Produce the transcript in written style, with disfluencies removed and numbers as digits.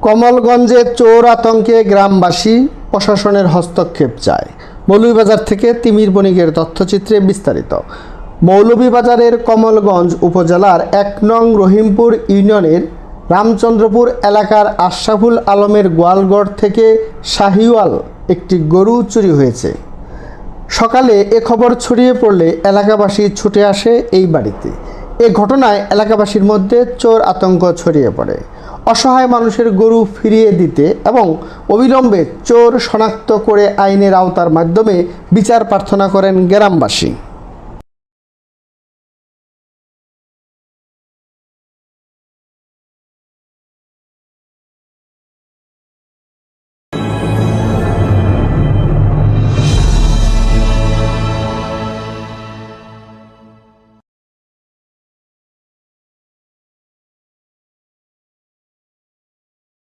কমলগঞ্জে চোর আতঙ্কে গ্রামবাসী, প্রশাসনের হস্তক্ষেপ চায়। মৌলভীবাজার থেকে তিমির বণিকের তথ্যচিত্রে বিস্তারিত। মৌলভীবাজারের কমলগঞ্জ উপজেলার ১ নং রহিমপুর ইউনিয়নের রামচন্দ্রপুর এলাকার আশরাফুল আলমের গোয়ালঘর থেকে শাহিওয়াল একটি গরু চুরি হয়েছে। সকালে এ খবর ছড়িয়ে পড়লে এলাকাবাসী ছুটে আসে এই বাড়িতে। এ ঘটনায় এলাকাবাসীর মধ্যে চোর আতঙ্ক ছড়িয়ে পড়ে। অসহায় মানুষের গরু ফিরিয়ে দিতে এবং অবিলম্বে চোর শনাক্ত করে আইনের আওতার মাধ্যমে বিচার প্রার্থনা করেন গ্রামবাসী।